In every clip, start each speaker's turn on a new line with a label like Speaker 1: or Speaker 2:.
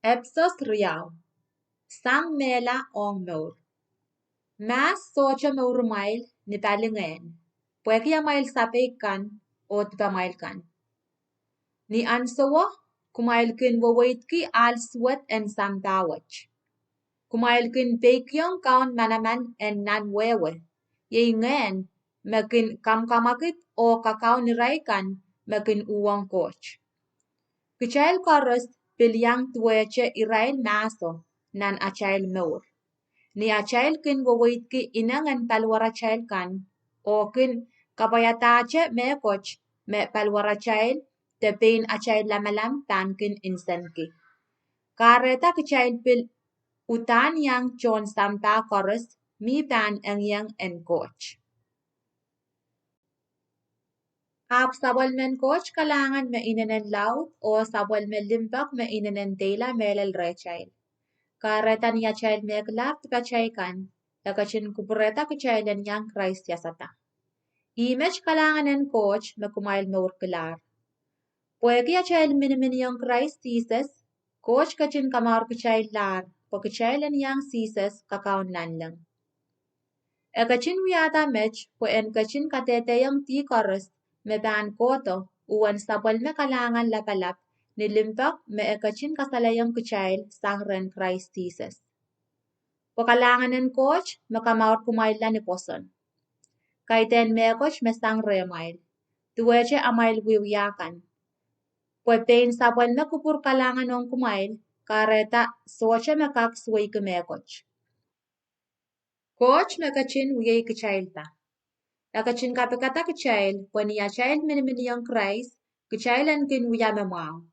Speaker 1: Epsos riau. Sang mela ong meur. Mas socha meur mail ni palingain. Pwede mail sapeikan o tipamailkan. Ni ansawa kumailkin wawaitki al swat en sampawach. Kumailkin pekyong kaun manaman en nan wewe. Yengen makin kamkamakit o kakao niraikan makin uwang coach. Kichail koros pilyang tuweche irail maso nan achail meur. Ni achail kin wawaitki inangan palwarachail kan o kin kapayatache me coach me palwarachail te pain achail lamalam tan kin insanki. Kareta kichail pil utan yang chon sampa koros mi pan ang yang en coach. Ap sabol men coach kalangan me inanen laut o sabol men limbak me inanen tela melel rechail. Karetan ya chail meglap tipachaikan, lakachin kubureta kichailen yang Christ yasata. Image kalangan en coach me kumail meur kilar. Pwegi ya chail minimin yang Christ Jesus, coach kachin kamar kichail lar, po kichailen yang Jesus kakaon nanlang. Ekachin wiyata mech po en kachin katete yang ti koros me ban koto uwan sabol me kalangan lapalap nilimpak me ekachin kasalayang kichail sangren Christ Jesus. Pakalangan en coach makamawar kumaila ni poson. Kaiten me coach me sangre mail. Tuweche amail wiwiyakan. Pwe pain sabon me kupur kalangan on kumail kareta soche me kak suway ke me coach. Coach me kachin wiyay kichailta. Lakachin kapikata kichail pwani ya chail minimini yung Christ kichailan kin wiyame mao.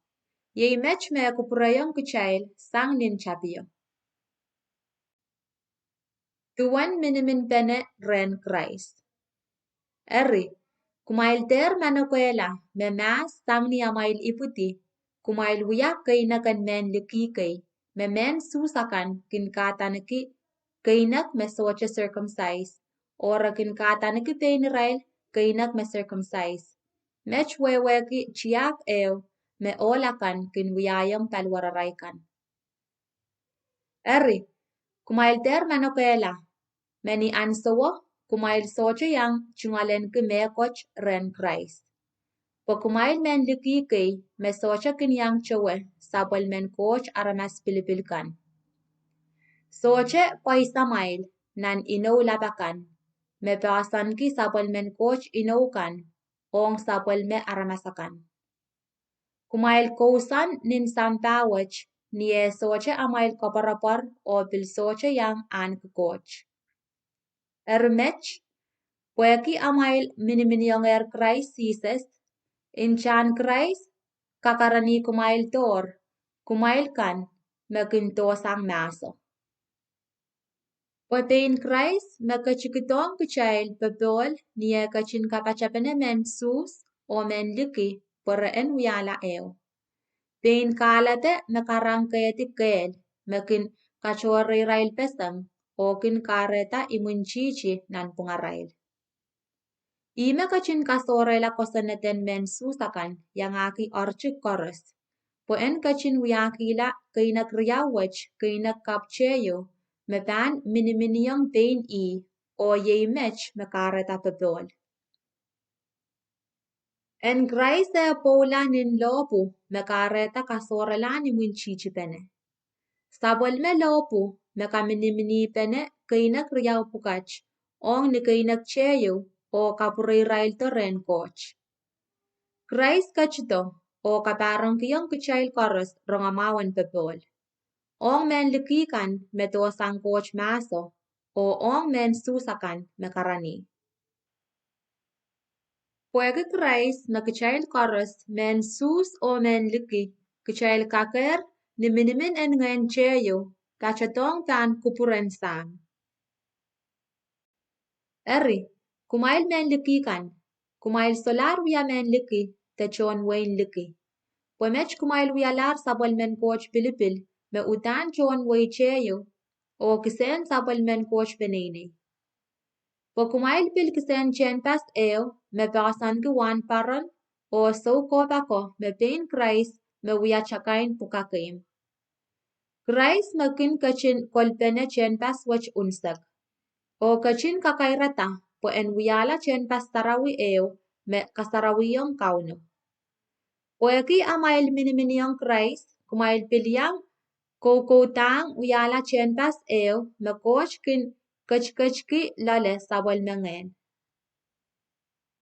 Speaker 1: Yay mech me kupurayong kichail sang nin chapiyo. Tuwan minimin pene ren Christ. Eri, kumail ter manokwela me mas sang ni amail iputi, kumail wiyak kainakan men likikay, me men susakan kin katanaki kainak me soche circumcise, ora kin katanaki painirail kainak me circumcise. Mech weweki chiak eo me olakan kin wiyayang palwararaikan. Eri, kumail ter manokwela, meni ansawa kumail soche yang chungalen ke me coach ren Christ. Po kumail men likikay me soche kin yang chowe sabol men coach aramas pilipilkan. Soche paisa mail nan ino labakan me pasan ki sabol men coach inokan ong sabol me aramasakan. Kumail kousan nin sampawach niye soche amail kaparapar o bil soche yang an coach. Ermech, pweki amail miniminiong Christ Jesus, inchan Christ, kakarani kumail tor, kumail kan, mekinto sang maso. Pwepein Christ, mekachikitong kuchail bebol, niye kachin kapachapene men sus, o men liki, pore en wiyala eo. Pein kalate mekarangkayati kel, mekin kachori rail pesang, okin kareta imunchichi nan pungarail. Ime kachin kasore la kosaneten men susakan yang aki orchik koros. Po en kachin wiyakila kainak riyawach kainak kapcheyo me pan miniminiyong pain o yeimech me kareta pebol. En Christ e pola nin lopu me kareta kasore la ni munchichi pene. Sabol me lopu me kaminimini pene kainak riyaw pukach ong ni kainak cheyo o kapurirail to ren coach. Christ kachito o kaparang kiyong kichail koros rongamawan pepol. Ong men likikan me to sang coach maso o ong men susakan me karani. Pwede Christ na kichail koros men sus o men liki kichail kaker ni minimin en ngayon cheyo kachatong tan kupuren sang. Eri, kumail men likikan, kumail solar wiya men liki, te chon wain liki. Pwemech kumail wiya lar sabol men coach pilipil, me utan chon way cheyo, o kisen sabol men coach benene. Po kumail pil kisen chen pas eo, me pasan ki wan paron, o so ko bako me pain Christ, me wiya chakain pukakim. Grace makin kachin kolpene chen pas wach unsak. O kachin kakairata po en wiyala chen pas tarawi eo me kasarawiyong kauno. O eki amail miniminiong Grace kumail piliang tang wiyala chen pas eo me koch kin kachkachki lale sabal mengen.